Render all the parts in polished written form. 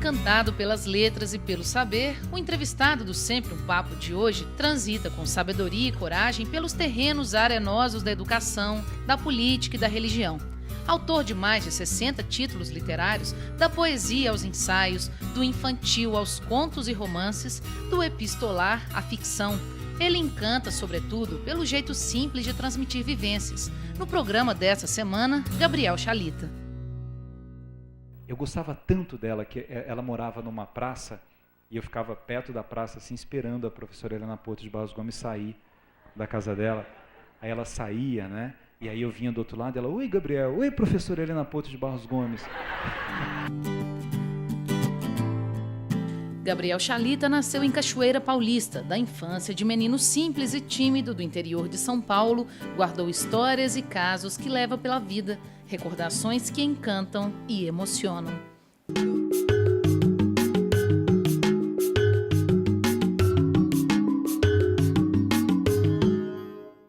Encantado pelas letras e pelo saber, o entrevistado do Sempre um Papo de hoje transita com sabedoria e coragem pelos terrenos arenosos da educação, da política e da religião. Autor de mais de 60 títulos literários, da poesia aos ensaios, do infantil aos contos e romances, do epistolar à ficção, ele encanta, sobretudo, pelo jeito simples de transmitir vivências. No programa dessa semana, Gabriel Chalita. Eu gostava tanto dela que ela morava numa praça e eu ficava perto da praça assim esperando a professora Helena Porto de Barros Gomes sair da casa dela. Aí ela saía, né? E aí eu vinha do outro lado e ela: "Oi, Gabriel. Oi, professora Helena Porto de Barros Gomes." Gabriel Chalita nasceu em Cachoeira Paulista. Da infância de menino simples e tímido do interior de São Paulo, guardou histórias e casos que leva pela vida, recordações que encantam e emocionam.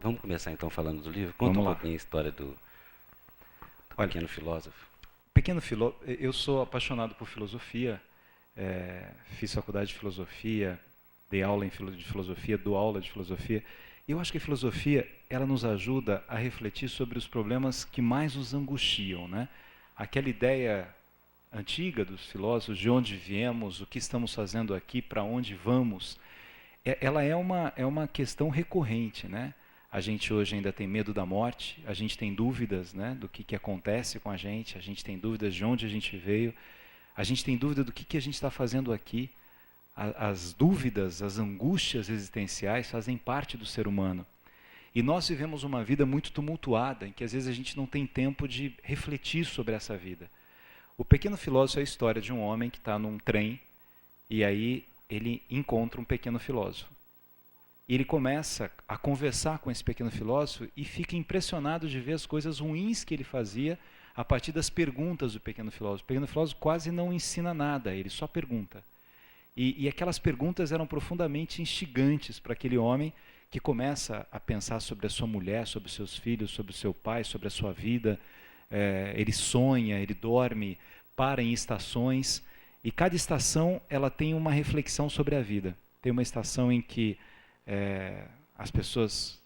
Vamos começar então falando do livro? Conta um pouquinho a história do Pequeno Filósofo. Pequeno Filósofo, eu sou apaixonado por filosofia. Fiz faculdade de filosofia, dei aula de filosofia, dou aula de filosofia. E eu acho que a filosofia, ela nos ajuda a refletir sobre os problemas que mais nos angustiam, né? Aquela ideia antiga dos filósofos, de onde viemos, o que estamos fazendo aqui, para onde vamos, ela é uma questão recorrente, né? A gente hoje ainda tem medo da morte, a gente tem dúvidas, né, do que acontece com a gente tem dúvidas de onde a gente veio. A gente tem dúvida do que a gente está fazendo aqui. As dúvidas, as angústias existenciais fazem parte do ser humano. E nós vivemos uma vida muito tumultuada, em que às vezes a gente não tem tempo de refletir sobre essa vida. O Pequeno Filósofo é a história de um homem que está num trem, e aí ele encontra um pequeno filósofo. E ele começa a conversar com esse pequeno filósofo e fica impressionado de ver as coisas ruins que ele fazia a partir das perguntas do pequeno filósofo. O pequeno filósofo quase não ensina nada, ele só pergunta. E aquelas perguntas eram profundamente instigantes para aquele homem que começa a pensar sobre a sua mulher, sobre os seus filhos, sobre o seu pai, sobre a sua vida. Ele sonha, ele dorme, para em estações, e cada estação ela tem uma reflexão sobre a vida. Tem uma estação em que as pessoas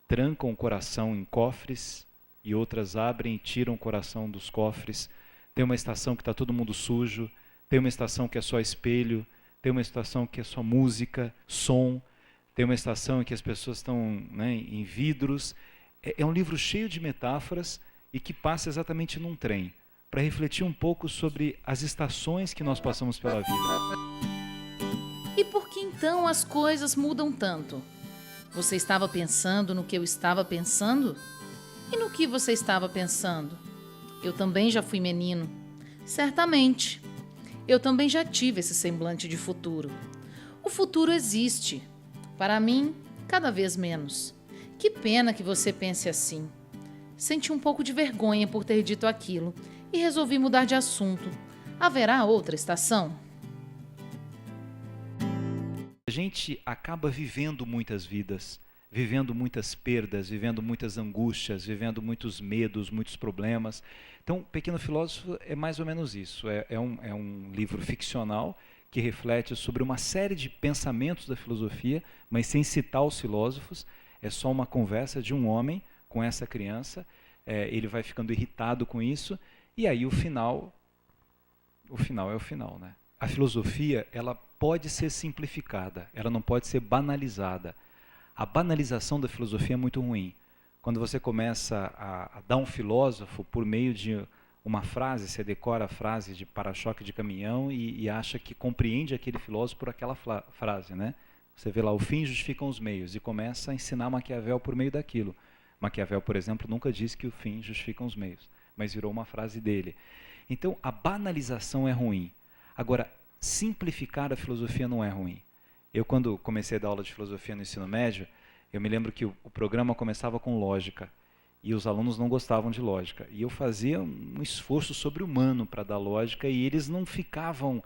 trancam o coração em cofres, e outras abrem e tiram o coração dos cofres. Tem uma estação que está todo mundo sujo, tem uma estação que é só espelho, tem uma estação que é só música, som, tem uma estação em que as pessoas estão, né, em vidros. É um livro cheio de metáforas e que passa exatamente num trem, para refletir um pouco sobre as estações que nós passamos pela vida. E por que então as coisas mudam tanto? Você estava pensando no que eu estava pensando? E no que você estava pensando? Eu também já fui menino. Certamente. Eu também já tive esse semblante de futuro. O futuro existe. Para mim, cada vez menos. Que pena que você pense assim. Senti um pouco de vergonha por ter dito aquilo e resolvi mudar de assunto. Haverá outra estação? A gente acaba vivendo muitas vidas, vivendo muitas perdas, vivendo muitas angústias, vivendo muitos medos, muitos problemas. Então, Pequeno Filósofo é mais ou menos isso. É um livro ficcional que reflete sobre uma série de pensamentos da filosofia, mas sem citar os filósofos. É só uma conversa de um homem com essa criança. Ele vai ficando irritado com isso, e aí o final é o final, né? A filosofia, ela pode ser simplificada, ela não pode ser banalizada. A banalização da filosofia é muito ruim. Quando você começa a dar um filósofo por meio de uma frase, você decora a frase de para-choque de caminhão e acha que compreende aquele filósofo por aquela frase, né? Você vê lá, o fim justificam os meios, e começa a ensinar Maquiavel por meio daquilo. Maquiavel, por exemplo, nunca disse que o fim justificam os meios, mas virou uma frase dele. Então, a banalização é ruim. Agora, simplificar a filosofia não é ruim. Eu, quando comecei a dar aula de filosofia no ensino médio, eu me lembro que o programa começava com lógica, e os alunos não gostavam de lógica. E eu fazia um esforço sobre-humano para dar lógica, e eles não ficavam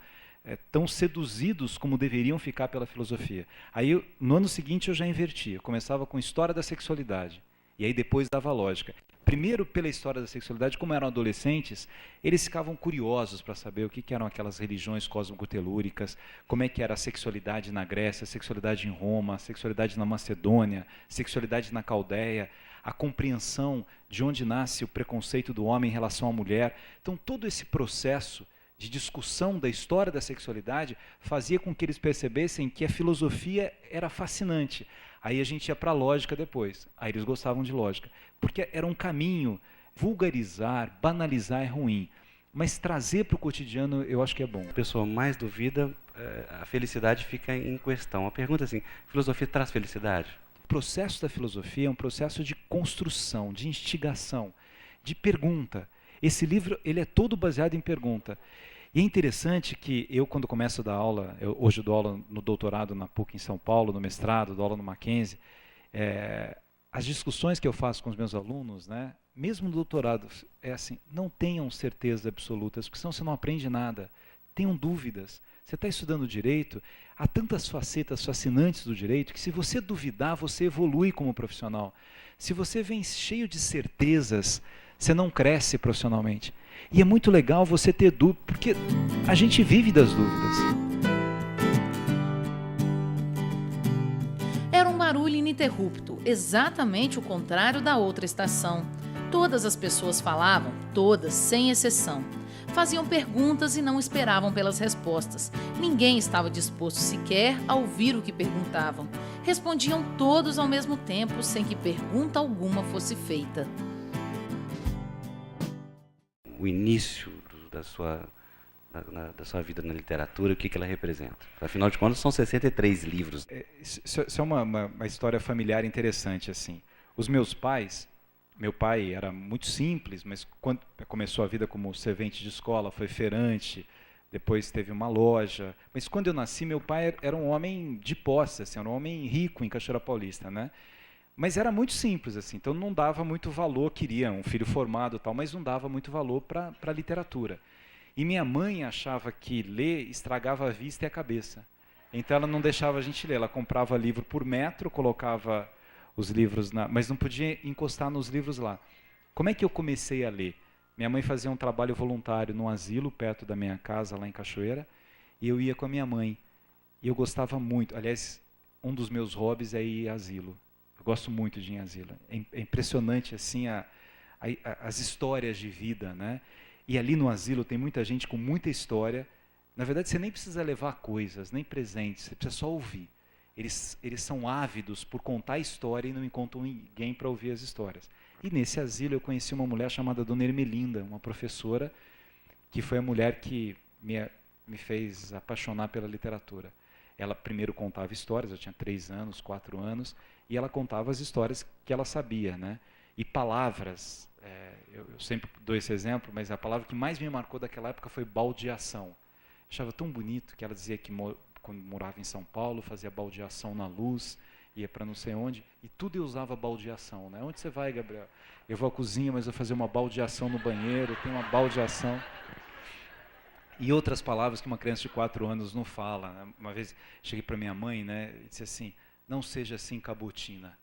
tão seduzidos como deveriam ficar pela filosofia. Aí, no ano seguinte, eu já invertia. Eu começava com história da sexualidade. E aí depois dava lógica. Primeiro, pela história da sexualidade, como eram adolescentes, eles ficavam curiosos para saber o que eram aquelas religiões cosmotelúricas, como é que era a sexualidade na Grécia, a sexualidade em Roma, a sexualidade na Macedônia, a sexualidade na Caldeia, a compreensão de onde nasce o preconceito do homem em relação à mulher. Então, todo esse processo de discussão da história da sexualidade fazia com que eles percebessem que a filosofia era fascinante. Aí a gente ia para a lógica depois. Aí eles gostavam de lógica. Porque era um caminho. Vulgarizar, banalizar é ruim. Mas trazer para o cotidiano eu acho que é bom. A pessoa mais duvida, a felicidade fica em questão. A pergunta é assim, filosofia traz felicidade? O processo da filosofia é um processo de construção, de instigação, de pergunta. Esse livro ele é todo baseado em pergunta. E é interessante que eu, quando começo a dar aula, hoje eu dou aula no doutorado na PUC em São Paulo, no mestrado, dou aula no Mackenzie, as discussões que eu faço com os meus alunos, né, mesmo no doutorado, é assim, não tenham certezas absolutas, porque senão você não aprende nada. Tenham dúvidas. Você está estudando direito, há tantas facetas fascinantes do direito, que se você duvidar, você evolui como profissional. Se você vem cheio de certezas, você não cresce profissionalmente. E é muito legal você ter dúvidas, porque a gente vive das dúvidas. Era um barulho ininterrupto, exatamente o contrário da outra estação. Todas as pessoas falavam, todas, sem exceção. Faziam perguntas e não esperavam pelas respostas. Ninguém estava disposto sequer a ouvir o que perguntavam. Respondiam todos ao mesmo tempo, sem que pergunta alguma fosse feita. O início da sua vida na literatura, o que ela representa? Afinal de contas, são 63 livros. Isso é uma história familiar interessante, assim. Os meus pais, meu pai era muito simples, mas quando começou a vida como servente de escola, foi feirante, depois teve uma loja. Mas quando eu nasci, meu pai era um homem de posse, assim, era um homem rico em Cachoeira Paulista, né? Mas era muito simples, assim, então não dava muito valor, queria um filho formado e tal, mas não dava muito valor para a literatura. E minha mãe achava que ler estragava a vista e a cabeça. Então ela não deixava a gente ler, ela comprava livro por metro, colocava os livros mas não podia encostar nos livros lá. Como é que eu comecei a ler? Minha mãe fazia um trabalho voluntário num asilo perto da minha casa, lá em Cachoeira, e eu ia com a minha mãe. E eu gostava muito, aliás, um dos meus hobbies é ir a asilo. Eu gosto muito de ir em asilo. É impressionante assim as histórias de vida, né? E ali no asilo tem muita gente com muita história. Na verdade, você nem precisa levar coisas, nem presentes, você precisa só ouvir. Eles são ávidos por contar a história e não encontram ninguém para ouvir as histórias. E nesse asilo eu conheci uma mulher chamada Dona Ermelinda, uma professora, que foi a mulher que me fez apaixonar pela literatura. Ela primeiro contava histórias, eu tinha 3 anos, 4 anos, e ela contava as histórias que ela sabia, né? E palavras, eu sempre dou esse exemplo, mas a palavra que mais me marcou daquela época foi baldeação. Eu achava tão bonito que ela dizia que quando morava em São Paulo, fazia baldeação na Luz, ia para não sei onde, e tudo eu usava baldeação, né? Onde você vai, Gabriel? Eu vou à cozinha, mas eu vou fazer uma baldeação no banheiro, tem uma baldeação. E outras palavras que uma criança de 4 anos não fala, né? Uma vez cheguei para minha mãe, né, e disse assim, não seja assim, cabotina.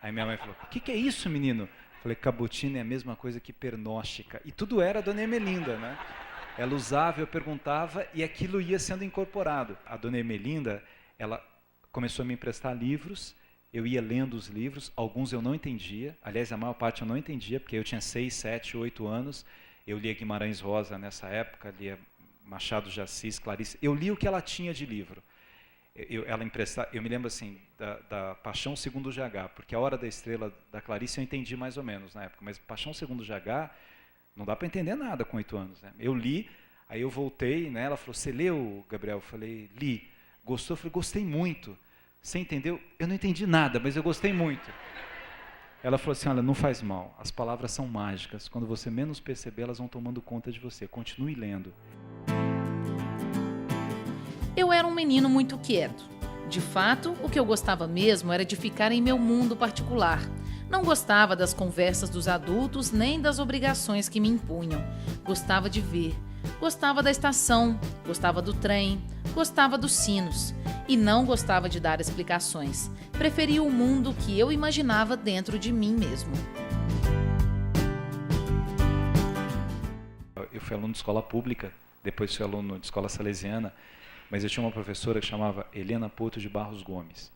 Aí minha mãe falou, o que é isso, menino? Eu falei, cabotina é a mesma coisa que pernóstica. E tudo era a Dona Ermelinda, né? Ela usava, eu perguntava, e aquilo ia sendo incorporado. A Dona Ermelinda, ela começou a me emprestar livros, eu ia lendo os livros, alguns eu não entendia, aliás, a maior parte eu não entendia, porque eu tinha 6, 7, 8 anos, eu lia Guimarães Rosa nessa época, lia Machado de Assis, Clarice, eu li o que ela tinha de livro. Eu me lembro assim, da Paixão Segundo GH, porque A Hora da Estrela da Clarice eu entendi mais ou menos na época, mas Paixão Segundo GH não dá para entender nada com 8 anos. Né? Eu li, aí eu voltei, né? Ela falou, você leu, Gabriel? Eu falei, li. Gostou? Eu falei, gostei muito. Você entendeu? Eu não entendi nada, mas eu gostei muito. Ela falou assim, olha, não faz mal, as palavras são mágicas, quando você menos perceber, elas vão tomando conta de você, continue lendo. Eu era um menino muito quieto. De fato, o que eu gostava mesmo era de ficar em meu mundo particular. Não gostava das conversas dos adultos nem das obrigações que me impunham. Gostava de ver. Gostava da estação, gostava do trem, gostava dos sinos e não gostava de dar explicações. Preferia o mundo que eu imaginava dentro de mim mesmo. Eu fui aluno de escola pública, depois fui aluno de escola salesiana, mas eu tinha uma professora que chamava Helena Porto de Barros Gomes,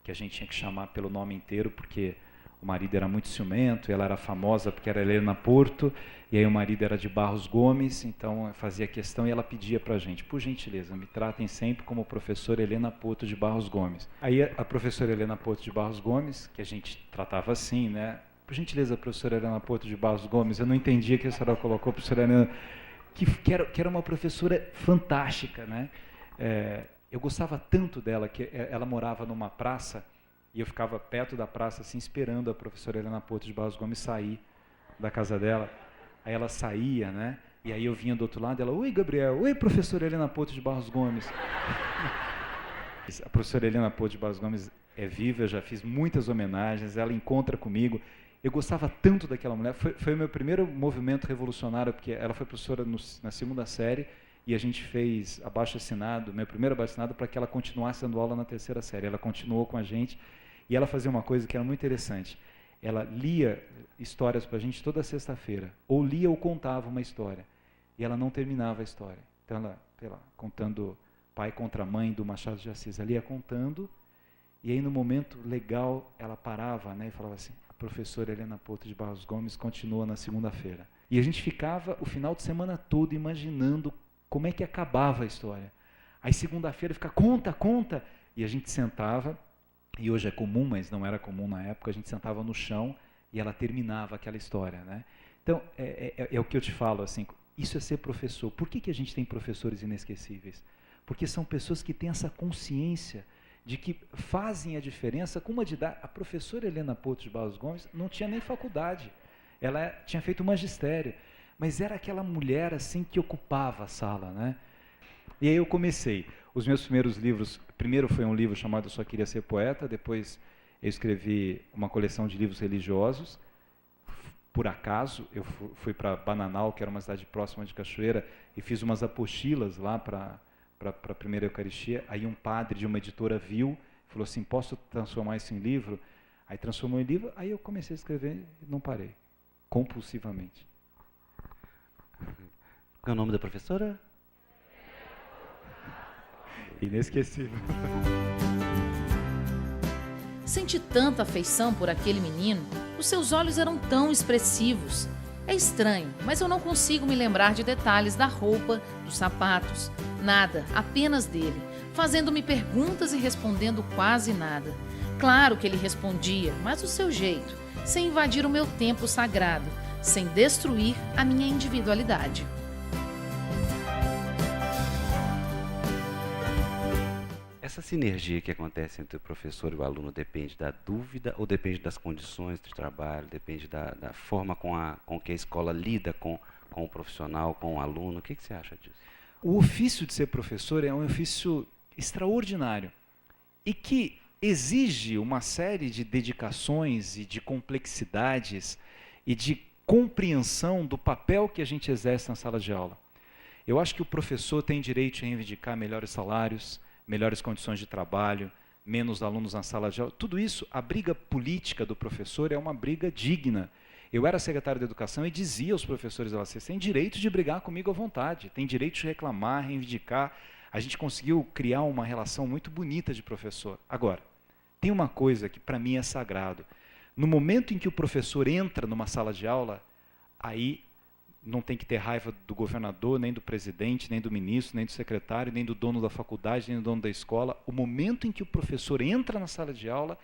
que a gente tinha que chamar pelo nome inteiro, porque o marido era muito ciumento, ela era famosa porque era Helena Porto, e aí o marido era de Barros Gomes, então fazia questão e ela pedia para a gente, por gentileza, me tratem sempre como professora Helena Porto de Barros Gomes. Aí a professora Helena Porto de Barros Gomes, que a gente tratava assim, né? Por gentileza, professora Helena Porto de Barros Gomes, eu não entendia que a senhora colocou, professora Helena, que era uma professora fantástica, né? Eu gostava tanto dela que ela morava numa praça e eu ficava perto da praça assim esperando a professora Helena Porto de Barros Gomes sair da casa dela. Aí ela saía, né? E aí eu vinha do outro lado, ela, oi Gabriel, oi professora Helena Porto de Barros Gomes. A professora Helena Porto de Barros Gomes é viva, eu já fiz muitas homenagens, ela encontra comigo. Eu gostava tanto daquela mulher, foi o meu primeiro movimento revolucionário, porque ela foi professora na segunda série, e a gente fez abaixo-assinado, meu primeiro abaixo-assinado, para que ela continuasse dando aula na terceira série. Ela continuou com a gente, e ela fazia uma coisa que era muito interessante. Ela lia histórias para a gente toda sexta-feira, ou lia ou contava uma história, e ela não terminava a história. Então ela, sei lá, contando Pai contra Mãe, do Machado de Assis, ela ia contando, e aí no momento legal ela parava, né, e falava assim, a professora Helena Porto de Barros Gomes continua na segunda-feira. E a gente ficava o final de semana todo imaginando como é que acabava a história. Aí segunda-feira fica, conta, e a gente sentava, e hoje é comum, mas não era comum na época, a gente sentava no chão e ela terminava aquela história, né? Então, é o que eu te falo, assim, isso é ser professor. Por que a gente tem professores inesquecíveis? Porque são pessoas que têm essa consciência de que fazem a diferença com uma didática. A professora Helena Porto de Barros Gomes não tinha nem faculdade, ela tinha feito magistério, mas era aquela mulher assim que ocupava a sala, né? E aí eu comecei. Os meus primeiros livros, primeiro foi um livro chamado Eu Só Queria Ser Poeta, depois eu escrevi uma coleção de livros religiosos. Por acaso, eu fui para Bananal, que era uma cidade próxima de Cachoeira, e fiz umas apostilas lá para a primeira Eucaristia. Aí um padre de uma editora viu, falou assim, posso transformar isso em livro? Aí transformou em livro, aí eu comecei a escrever e não parei, compulsivamente. Qual é o nome da professora? Inesquecível. Senti tanta afeição por aquele menino, os seus olhos eram tão expressivos. É estranho, mas eu não consigo me lembrar de detalhes da roupa, dos sapatos, nada, apenas dele, fazendo-me perguntas e respondendo quase nada. Claro que ele respondia, mas do seu jeito, sem invadir o meu tempo sagrado, sem destruir a minha individualidade. Essa sinergia que acontece entre o professor e o aluno depende da dúvida ou depende das condições de trabalho, depende da forma com que a escola lida com o profissional, com o aluno? O que você acha disso? O ofício de ser professor é um ofício extraordinário e que exige uma série de dedicações e de complexidades e de compreensão do papel que a gente exerce na sala de aula. Eu acho que o professor tem direito a reivindicar melhores salários, melhores condições de trabalho, menos alunos na sala de aula. Tudo isso, a briga política do professor é uma briga digna. Eu era secretário de Educação e dizia aos professores, vocês têm direito de brigar comigo à vontade, têm direito de reclamar, reivindicar. A gente conseguiu criar uma relação muito bonita de professor. Agora, tem uma coisa que para mim é sagrado. No momento em que o professor entra numa sala de aula, aí não tem que ter raiva do governador, nem do presidente, nem do ministro, nem do secretário, nem do dono da faculdade, nem do dono da escola. O momento em que o professor entra na sala de aula,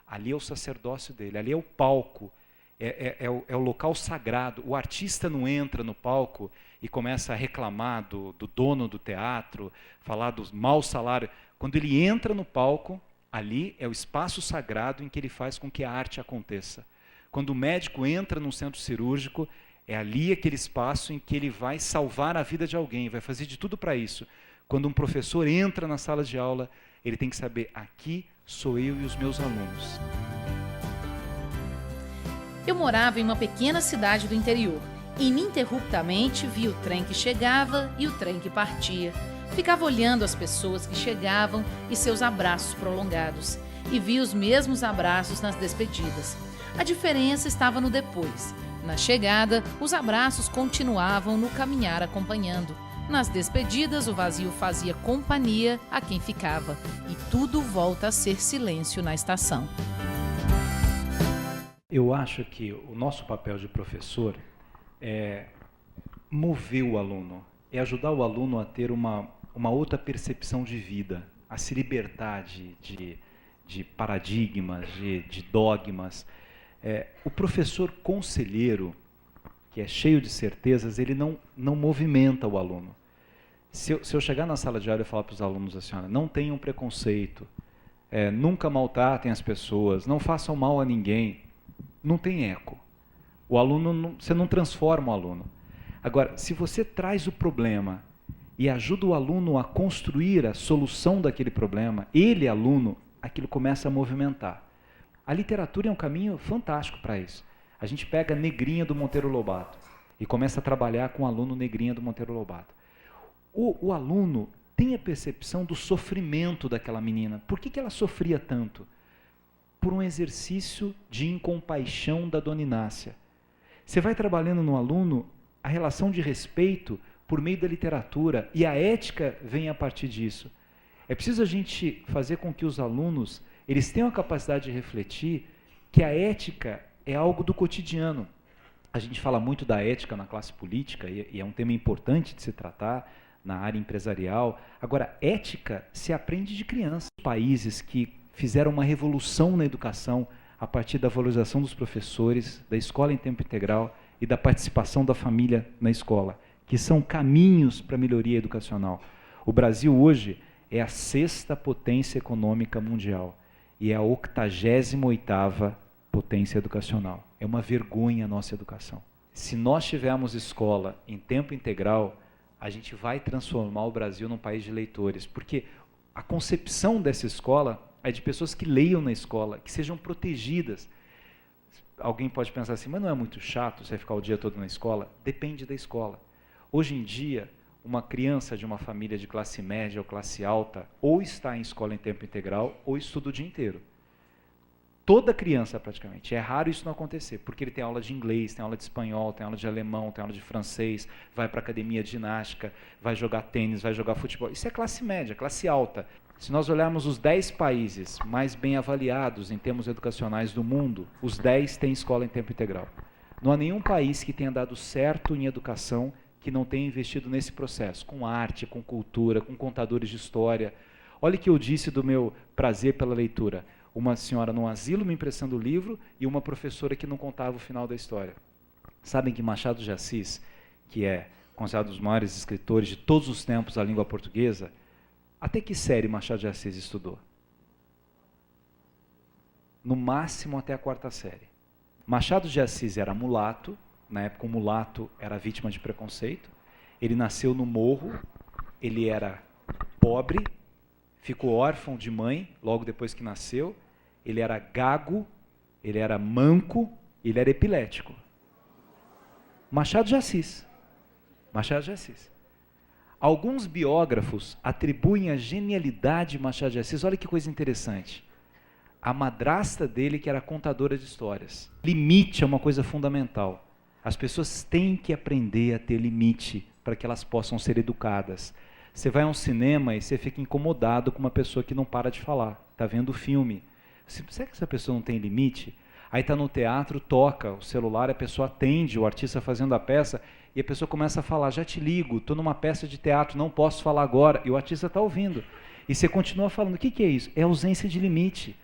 ali é o sacerdócio dele, ali é o palco, é o local sagrado. O artista não entra no palco e começa a reclamar do dono do teatro, falar dos maus salários. Quando ele entra no palco, ali é o espaço sagrado em que ele faz com que a arte aconteça. Quando o médico entra num centro cirúrgico, é ali aquele espaço em que ele vai salvar a vida de alguém, vai fazer de tudo para isso. Quando um professor entra na sala de aula, ele tem que saber, aqui sou eu e os meus alunos. Eu morava em uma pequena cidade do interior Ininterruptamente via o trem que chegava e o trem que partia. Ficava olhando as pessoas que chegavam e seus abraços prolongados, e via os mesmos abraços nas despedidas. A diferença estava no depois. Na chegada, os abraços continuavam no caminhar acompanhando. Nas despedidas, o vazio fazia companhia a quem ficava, e tudo volta a ser silêncio na estação. Eu acho que o nosso papel de professor é mover o aluno, é ajudar o aluno a ter uma outra percepção de vida, a se libertar de paradigmas, de dogmas. O professor conselheiro, que é cheio de certezas, ele não movimenta o aluno. Se eu chegar na sala de aula e falar para os alunos assim, olha, não tenham preconceito, nunca maltratem as pessoas, não façam mal a ninguém, não tem eco. O aluno, você não transforma o aluno. Agora, se você traz o problema e ajuda o aluno a construir a solução daquele problema, ele, aluno, aquilo começa a movimentar. A literatura é um caminho fantástico para isso. A gente pega a Negrinha do Monteiro Lobato e começa a trabalhar com o aluno Negrinha do Monteiro Lobato. O aluno tem a percepção do sofrimento daquela menina. Por que ela sofria tanto? Por um exercício de incompaixão da Dona Inácia. Você vai trabalhando no aluno a relação de respeito por meio da literatura, e a ética vem a partir disso. É preciso a gente fazer com que os alunos eles tenham a capacidade de refletir que a ética é algo do cotidiano. A gente fala muito da ética na classe política, e é um tema importante de se tratar na área empresarial. Agora, ética se aprende de criança. Países que fizeram uma revolução na educação a partir da valorização dos professores, da escola em tempo integral e da participação da família na escola, que são caminhos para a melhoria educacional. O Brasil hoje é a 6ª potência econômica mundial e é a 88ª potência educacional. É uma vergonha a nossa educação. Se nós tivermos escola em tempo integral, a gente vai transformar o Brasil num país de leitores, porque a concepção dessa escola é de pessoas que leiam na escola, que sejam protegidas. Alguém pode pensar assim, mas não é muito chato você ficar o dia todo na escola? Depende da escola. Hoje em dia, uma criança de uma família de classe média ou classe alta, ou está em escola em tempo integral, ou estuda o dia inteiro. Toda criança, praticamente. É raro isso não acontecer, porque ele tem aula de inglês, tem aula de espanhol, tem aula de alemão, tem aula de francês, vai para a academia de ginástica, vai jogar tênis, vai jogar futebol. Isso é classe média, classe alta. Se nós olharmos os 10 países mais bem avaliados em termos educacionais do mundo, os 10 têm escola em tempo integral. Não há nenhum país que tenha dado certo em educação que não tenha investido nesse processo, com arte, com cultura, com contadores de história. Olha o que eu disse do meu prazer pela leitura. Uma senhora num asilo me emprestando o livro e uma professora que não contava o final da história. Sabem que Machado de Assis, que é considerado um dos maiores escritores de todos os tempos da língua portuguesa, até que série Machado de Assis estudou? No máximo até a 4ª série. Machado de Assis era mulato, na época o mulato era vítima de preconceito, ele nasceu no morro, ele era pobre, ficou órfão de mãe logo depois que nasceu, ele era gago, ele era manco, ele era epilético. Machado de Assis. Machado de Assis. Alguns biógrafos atribuem a genialidade de Machado de Assis, olha que coisa interessante. A madrasta dele, que era contadora de histórias. Limite é uma coisa fundamental. As pessoas têm que aprender a ter limite para que elas possam ser educadas. Você vai a um cinema e você fica incomodado com uma pessoa que não para de falar, está vendo o filme. Será que essa pessoa não tem limite? Aí está no teatro, toca o celular, a pessoa atende o artista fazendo a peça e a pessoa começa a falar, já te ligo, estou numa peça de teatro, não posso falar agora, e o artista está ouvindo. E você continua falando, o que é isso? É ausência de limite.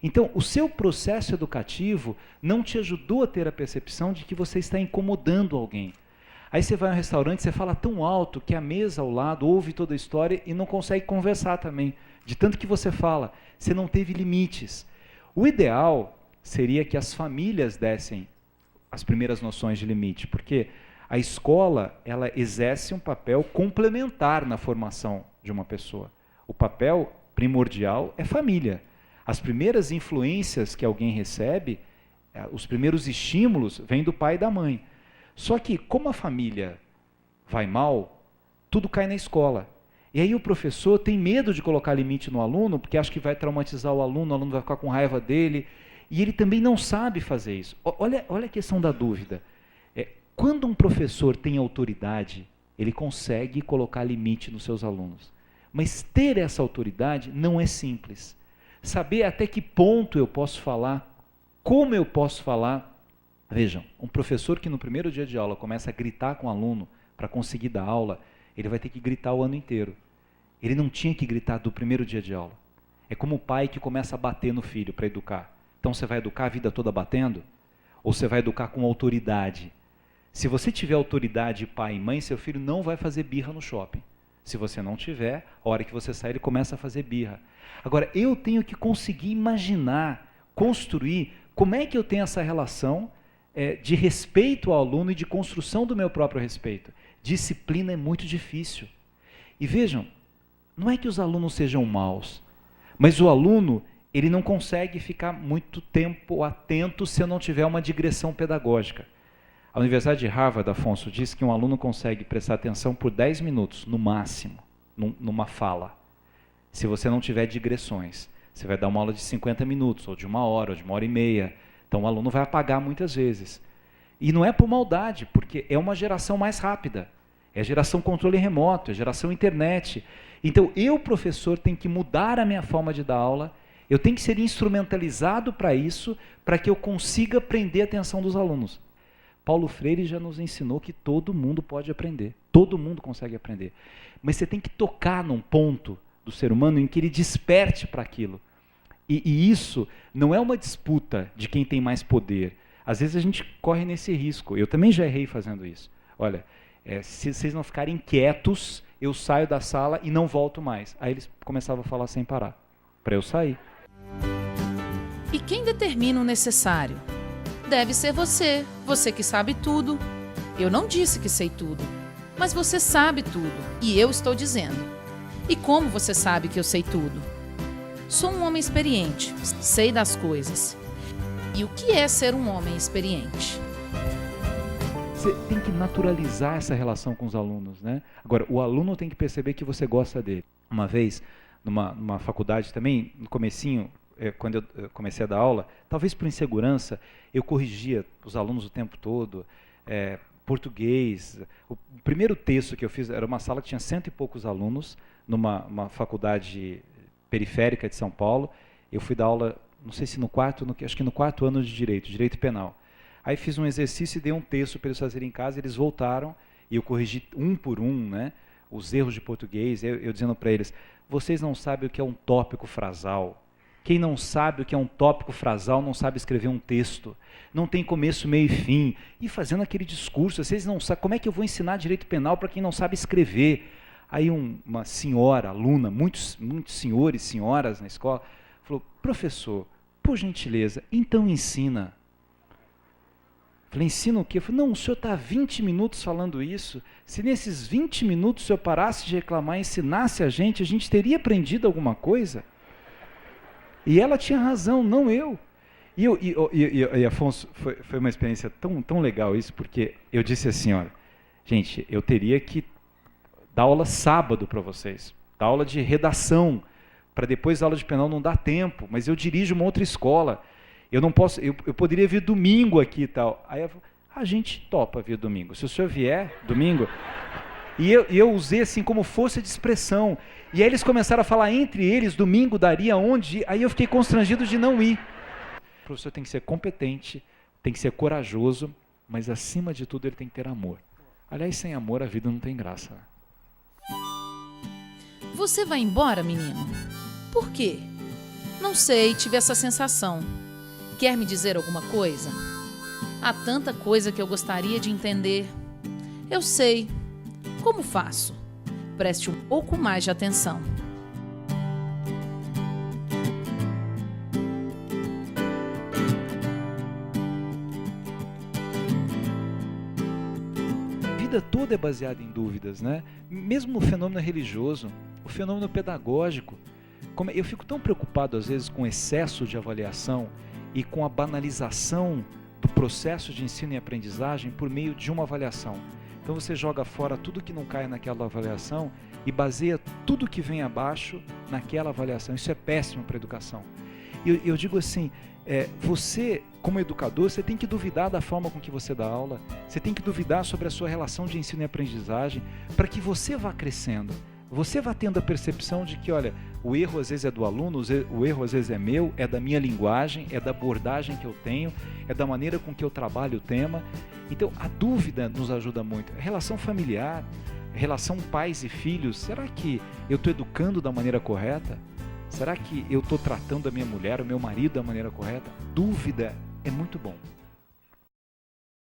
Então, o seu processo educativo não te ajudou a ter a percepção de que você está incomodando alguém. Aí você vai a um restaurante, você fala tão alto que a mesa ao lado ouve toda a história e não consegue conversar também. De tanto que você fala, você não teve limites. O ideal seria que as famílias dessem as primeiras noções de limite, porque a escola ela exerce um papel complementar na formação de uma pessoa. O papel primordial é família. As primeiras influências que alguém recebe, os primeiros estímulos, vêm do pai e da mãe. Só que, como a família vai mal, tudo cai na escola. E aí o professor tem medo de colocar limite no aluno, porque acha que vai traumatizar o aluno vai ficar com raiva dele, e ele também não sabe fazer isso. Olha a questão da dúvida. Quando um professor tem autoridade, ele consegue colocar limite nos seus alunos. Mas ter essa autoridade não é simples. Saber até que ponto eu posso falar, como eu posso falar. Vejam, um professor que no primeiro dia de aula começa a gritar com o aluno para conseguir dar aula, ele vai ter que gritar o ano inteiro. Ele não tinha que gritar do primeiro dia de aula. É como o pai que começa a bater no filho para educar. Então você vai educar a vida toda batendo? Ou você vai educar com autoridade? Se você tiver autoridade, pai e mãe, seu filho não vai fazer birra no shopping. Se você não tiver, a hora que você sai, ele começa a fazer birra. Agora, eu tenho que conseguir imaginar, construir, como é que eu tenho essa relação de respeito ao aluno e de construção do meu próprio respeito. Disciplina é muito difícil. E vejam, não é que os alunos sejam maus, mas o aluno, ele não consegue ficar muito tempo atento se eu não tiver uma digressão pedagógica. A Universidade de Harvard, Afonso, diz que um aluno consegue prestar atenção por 10 minutos, no máximo, numa fala. Se você não tiver digressões, você vai dar uma aula de 50 minutos, ou de 1 hora, ou de 1h30. Então o aluno vai apagar muitas vezes. E não é por maldade, porque é uma geração mais rápida. É geração controle remoto, é geração internet. Então eu, professor, tenho que mudar a minha forma de dar aula, eu tenho que ser instrumentalizado para isso, para que eu consiga prender a atenção dos alunos. Paulo Freire já nos ensinou que todo mundo pode aprender, todo mundo consegue aprender. Mas você tem que tocar num ponto do ser humano em que ele desperte para aquilo. E isso não é uma disputa de quem tem mais poder. Às vezes a gente corre nesse risco. Eu também já errei fazendo isso. Olha, se vocês não ficarem quietos, eu saio da sala e não volto mais. Aí eles começavam a falar sem parar, para eu sair. E quem determina o necessário? Deve ser você, você que sabe tudo. Eu não disse que sei tudo, mas você sabe tudo, e eu estou dizendo. E como você sabe que eu sei tudo? Sou um homem experiente, sei das coisas. E o que é ser um homem experiente? Você tem que naturalizar essa relação com os alunos, né? Agora, o aluno tem que perceber que você gosta dele. Uma vez, numa faculdade também, no comecinho, quando eu comecei a dar aula, talvez por insegurança, eu corrigia os alunos o tempo todo, português. O primeiro texto que eu fiz era uma sala que tinha 100 e poucos alunos, numa faculdade periférica de São Paulo. Eu fui dar aula, não sei se acho que no 4º ano de Direito Penal. Aí fiz um exercício e dei um texto para eles fazerem em casa, eles voltaram, e eu corrigi um por um, né, os erros de português, eu dizendo para eles, vocês não sabem o que é um tópico frasal. Quem não sabe o que é um tópico frasal não sabe escrever um texto. Não tem começo, meio e fim. E fazendo aquele discurso, vocês não sabem, como é que eu vou ensinar direito penal para quem não sabe escrever? Aí uma senhora, aluna, muitos senhores e senhoras na escola, falou, professor, por gentileza, então ensina. Falei, ensina o quê? Eu falei, não, o senhor está há 20 minutos falando isso. Se nesses 20 minutos o senhor parasse de reclamar e ensinasse a gente teria aprendido alguma coisa? E ela tinha razão, não eu. E Afonso, foi uma experiência tão legal isso, porque eu disse assim, olha, gente, eu teria que dar aula sábado para vocês, dar aula de redação, para depois da aula de penal não dar tempo, mas eu dirijo uma outra escola, eu não posso, eu poderia vir domingo aqui e tal. Aí eu falei, a gente topa vir domingo, se o senhor vier domingo. E eu usei assim como força de expressão. E aí eles começaram a falar entre eles, domingo daria onde? Aí eu fiquei constrangido de não ir. O professor tem que ser competente, tem que ser corajoso, mas acima de tudo ele tem que ter amor. Aliás, sem amor a vida não tem graça. Você vai embora, menino? Por quê? Não sei, tive essa sensação. Quer me dizer alguma coisa? Há tanta coisa que eu gostaria de entender. Eu sei. Como faço? Preste um pouco mais de atenção. A vida toda é baseada em dúvidas, né? Mesmo no fenômeno religioso, o fenômeno pedagógico. Eu fico tão preocupado às vezes com o excesso de avaliação e com a banalização do processo de ensino e aprendizagem por meio de uma avaliação. Então você joga fora tudo que não cai naquela avaliação e baseia tudo que vem abaixo naquela avaliação. Isso é péssimo para a educação. Eu digo assim, você, como educador, você tem que duvidar da forma com que você dá aula, você tem que duvidar sobre a sua relação de ensino e aprendizagem, para que você vá crescendo. Você vá tendo a percepção de que, olha, o erro às vezes é do aluno, o erro às vezes é meu, é da minha linguagem, é da abordagem que eu tenho, é da maneira com que eu trabalho o tema. Então, a dúvida nos ajuda muito. A relação familiar, a relação pais e filhos, será que eu estou educando da maneira correta? Será que eu estou tratando a minha mulher, o meu marido da maneira correta? Dúvida é muito bom.